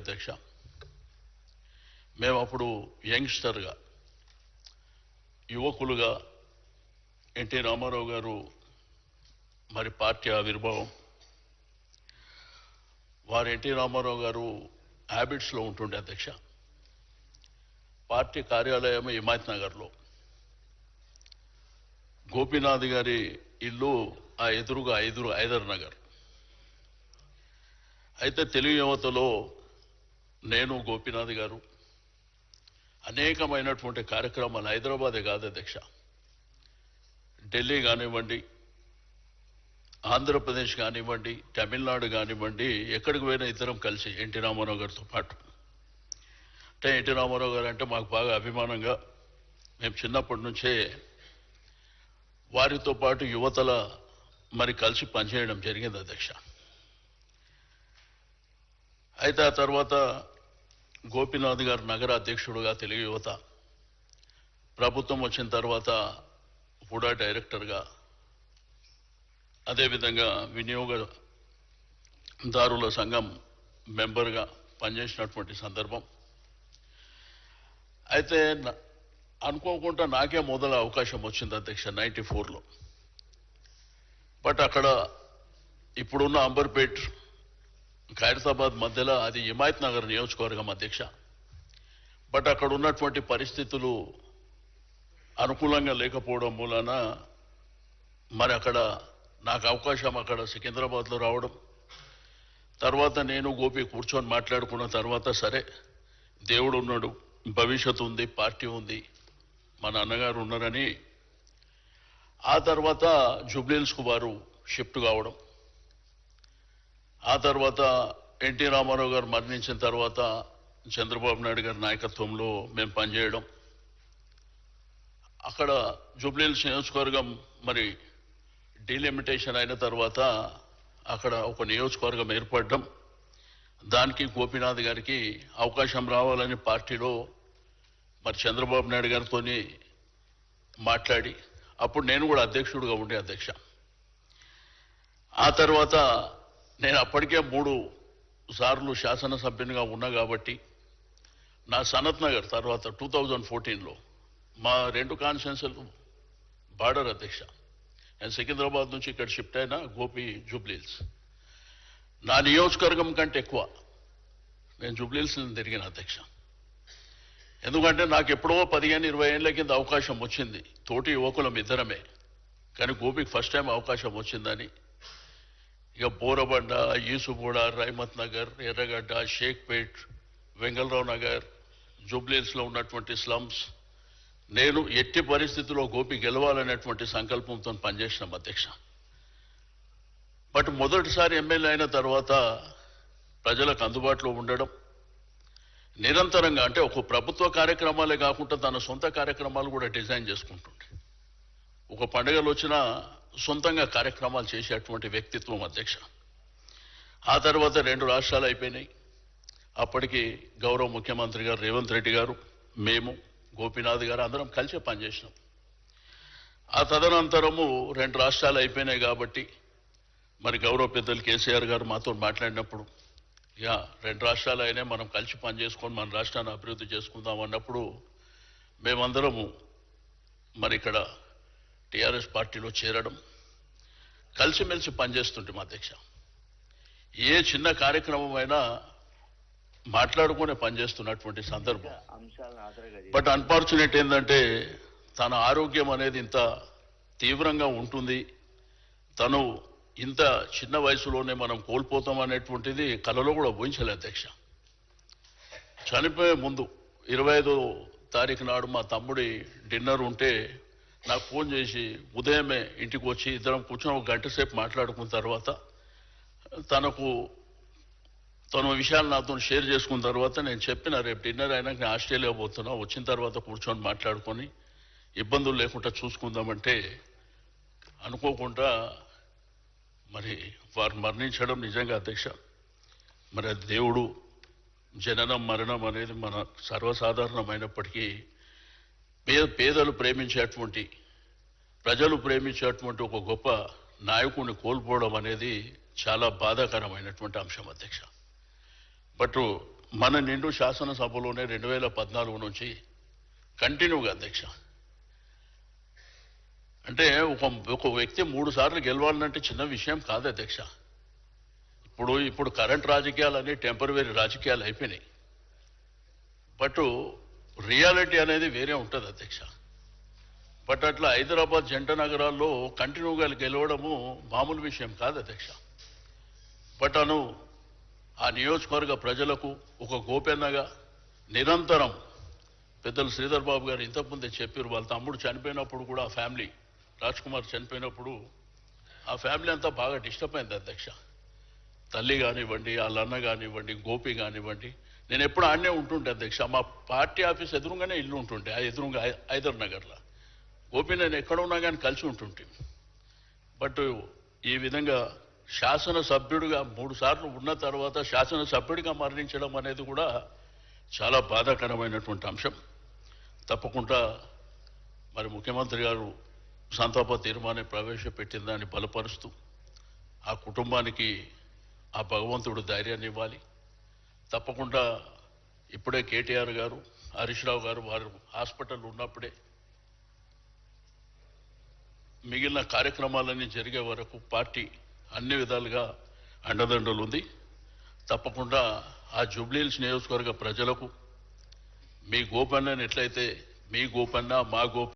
అధ్యక్ష. మేము అప్పుడు యంగ్స్టర్గా యువకులుగా ఎన్టీ రామారావు గారు మరి పార్టీ ఆవిర్భావం, వారు ఎన్టీ రామారావు గారు హ్యాబిట్స్లో ఉంటుండే అధ్యక్ష. పార్టీ కార్యాలయం హిమాయత్ నగర్లో, గోపీనాథ్ గారి ఇల్లు ఆ ఎదురుగా హైదర్ నగర్. అయితే తెలుగు యువతలో నేను, గోపీనాథ్ గారు అనేకమైనటువంటి కార్యక్రమాలు, హైదరాబాదే కాదు అధ్యక్ష, ఢిల్లీ కానివ్వండి, ఆంధ్రప్రదేశ్ కానివ్వండి, తమిళనాడు కానివ్వండి, ఎక్కడికి పోయినా ఇద్దరం కలిసి ఎన్టీ రామారావు గారితో పాటు. అంటే ఎన్టీ రామారావు గారు అంటే మాకు బాగా అభిమానంగా మేము చిన్నప్పటి నుంచే వారితో పాటు యువతల మరి కలిసి పనిచేయడం జరిగింది అధ్యక్ష. అయితే ఆ తర్వాత గోపీనాథ్ గారు నగర అధ్యక్షుడుగా తెలుగు యువత, ప్రభుత్వం వచ్చిన తర్వాత కూడా డైరెక్టర్గా, అదేవిధంగా వినియోగదారుల సంఘం మెంబర్గా పనిచేసినటువంటి సందర్భం. అయితే అనుకోకుండా నాకే మొదల అవకాశం వచ్చింది అధ్యక్ష 94లో. బట్ అక్కడ ఇప్పుడున్న అంబర్పేట్, ఖైరతాబాద్ మధ్యలో అది హిమాయత్ నగర్ నియోజకవర్గం అధ్యక్ష. బట్ అక్కడ ఉన్నటువంటి పరిస్థితులు అనుకూలంగా లేకపోవడం మూలన మరి అక్కడ నాకు అవకాశం అక్కడ సికింద్రాబాద్లో రావడం, తర్వాత నేను గోపి కూర్చొని మాట్లాడుకున్న తర్వాత సరే దేవుడు ఉన్నాడు, భవిష్యత్తు ఉంది, పార్టీ ఉంది, మా నాన్నగారు ఉన్నారని ఆ తర్వాత జూబ్లీహిల్స్కు వారు షిఫ్ట్ కావడం, ఆ తర్వాత ఎన్టీ రామారావు గారు మరణించిన తర్వాత చంద్రబాబు నాయుడు గారి నాయకత్వంలో మేము పనిచేయడం, అక్కడ జూబ్లీహిల్స్ నియోజకవర్గం మరి డీలిమిటేషన్ అయిన తర్వాత అక్కడ ఒక నియోజకవర్గం ఏర్పడడం, దానికి గోపీనాథ్ గారికి అవకాశం రావాలని పార్టీలో మరి చంద్రబాబు నాయుడు గారితో మాట్లాడి, అప్పుడు నేను కూడా అధ్యక్షుడిగా ఉండే అధ్యక్ష. ఆ తర్వాత నేను అప్పటికే 3 సార్లు శాసనసభ్యునిగా ఉన్నా కాబట్టి నా సనత్ నగర్ తర్వాత 2014లో మా 2 కాన్స్టిట్యున్సీలు బార్డర్ అధ్యక్ష. నేను సికింద్రాబాద్ నుంచి ఇక్కడ షిఫ్ట్ అయినా, గోపి జూబ్లీహిల్స్. నా నియోజకవర్గం కంటే ఎక్కువ నేను జూబ్లీహిల్స్ తిరిగిన అధ్యక్ష. ఎందుకంటే నాకు ఎప్పుడో 15-20 ఏళ్ల కింద అవకాశం వచ్చింది, తోటి యువకులం ఇద్దరమే, కానీ గోపికి ఫస్ట్ టైం అవకాశం వచ్చిందని ఇక బోరబండ, ఈసుగూడ, రైమత్ నగర్, ఎర్రగడ్డ, షేక్పేట్, వెంగళరావు నగర్, జూబ్లీహిల్స్లో ఉన్నటువంటి స్లమ్స్, నేను ఎట్టి పరిస్థితుల్లో గోపి గెలవాలనేటువంటి సంకల్పంతో పనిచేసినాం అధ్యక్ష. బట్ మొదటిసారి ఎమ్మెల్యే అయిన తర్వాత ప్రజలకు అందుబాటులో ఉండడం, నిరంతరంగా అంటే ఒక ప్రభుత్వ కార్యక్రమాలే కాకుండా తన సొంత కార్యక్రమాలు కూడా డిజైన్ చేసుకుంటుండే, ఒక పండుగలు వచ్చినా సొంతంగా కార్యక్రమాలు చేసేటువంటి వ్యక్తిత్వం అధ్యక్ష. ఆ తర్వాత 2 రాష్ట్రాలు అయిపోయినాయి. అప్పటికి గౌరవ ముఖ్యమంత్రి గారు రేవంత్ రెడ్డి గారు, మేము, గోపీనాథ్ గారు అందరం కలిసి పనిచేసినాం. ఆ తదనంతరము 2 రాష్ట్రాలు అయిపోయినాయి కాబట్టి మరి గౌరవ పెద్దలు కేసీఆర్ గారు మాతో మాట్లాడినప్పుడు, ఇక 2 రాష్ట్రాలు అయినాయి, మనం కలిసి పనిచేసుకొని మన రాష్ట్రాన్ని అభివృద్ధి చేసుకుందాం అన్నప్పుడు మేమందరము మరి ఇక్కడ టీఆర్ఎస్ పార్టీలో చేరడం, కలిసిమెలిసి పనిచేస్తుంటాం అధ్యక్ష. ఏ చిన్న కార్యక్రమం అయినా మాట్లాడుకునే పనిచేస్తున్నటువంటి సందర్భం. బట్ అన్ఫార్చునేట్ ఏంటంటే తన ఆరోగ్యం అనేది ఇంత తీవ్రంగా ఉంటుంది, తను ఇంత చిన్న వయసులోనే మనం కోల్పోతాం అనేటువంటిది కలలో కూడా ఊహించలేదు అధ్యక్ష. చనిపోయే ముందు 25వ తారీఖు నాడు మా తమ్ముడి డిన్నర్ ఉంటే నాకు ఫోన్ చేసి ఉదయమే ఇంటికి వచ్చి ఇద్దరం కూర్చొని 1 గంట సేపు మాట్లాడుకున్న తర్వాత తన విషయాలు నాతో షేర్ చేసుకున్న తర్వాత నేను చెప్పిన, రేపు డిన్నర్ అయినాక నేను ఆస్ట్రేలియా పోతున్నా, వచ్చిన తర్వాత కూర్చొని మాట్లాడుకొని ఇబ్బందులు లేకుండా చూసుకుందామంటే అనుకోకుండా మరి వారు మరణించడం నిజంగా అధ్యక్ష మరి దేవుడు, జననం మరణం అనేది మన సర్వసాధారణమైనప్పటికీ పేదలు ప్రేమించేటువంటి, ప్రజలు ప్రేమించేటువంటి ఒక గొప్ప నాయకుడిని కోల్పోవడం అనేది చాలా బాధాకరమైనటువంటి అంశం అధ్యక్ష. బట్ మన నిండు శాసనసభలోనే 2014 నుంచి కంటిన్యూగా అధ్యక్ష, అంటే ఒక వ్యక్తి 3 సార్లు గెలవాలంటే చిన్న విషయం కాదు అధ్యక్ష. ఇప్పుడు కరెంట్ రాజకీయాలు అన్ని టెంపరరీ రాజకీయాలు అయిపోయినాయి. బట్ రియాలిటీ అనేది వేరే ఉంటుంది అధ్యక్ష. బట్ అట్లా హైదరాబాద్ జంట నగరాల్లో కంటిన్యూగా గెలవడము మామూలు విషయం కాదు అధ్యక్ష. బట్ ఆ నియోజకవర్గ ప్రజలకు ఒక గోపెన్నగా నిరంతరం పెద్దలు శ్రీధర్ బాబు గారు ఇంతకుముందే చెప్పారు, వాళ్ళ తమ్ముడు చనిపోయినప్పుడు కూడా ఆ ఫ్యామిలీ, రాజ్ కుమార్ చనిపోయినప్పుడు ఆ ఫ్యామిలీ అంతా బాగా డిస్టర్బ్ అయింది అధ్యక్ష. తల్లి కానివ్వండి, వాళ్ళ అన్న కానివ్వండి, గోపి కానివ్వండి, నేను ఎప్పుడు ఆడనే ఉంటుంటే అధ్యక్ష. మా పార్టీ ఆఫీస్ ఎదురుగానే ఇల్లు ఉంటుంటే, ఆ ఎదురుగా హైదర్ నగర్లో. గోపి నేను ఎక్కడ ఉన్నా కానీ కలిసి ఉంటుంటే. బట్ ఈ విధంగా శాసనసభ్యుడిగా 3 సార్లు ఉన్న తర్వాత శాసనసభ్యుడిగా మరణించడం అనేది కూడా చాలా బాధాకరమైనటువంటి అంశం. తప్పకుండా మరి ముఖ్యమంత్రి గారు సంతాప తీర్మానం ప్రవేశపెట్టిన దాన్ని బలపరుస్తూ ఆ కుటుంబానికి ఆ భగవంతుడు ధైర్యాన్ని ఇవ్వాలి. తప్పకుండా ఇప్పుడే కేటీఆర్ గారు, హరీష్ రావు గారు వారు హాస్పిటల్ ఉన్నప్పుడే మిగిలిన కార్యక్రమాలన్నీ జరిగే వరకు పార్టీ అన్ని విధాలుగా అండదండలు ఉంది. తప్పకుండా ఆ జూబ్లీహిల్స్ నియోజకవర్గ ప్రజలకు మీ గోపన్నని ఎట్లయితే మీ గోపన్న మా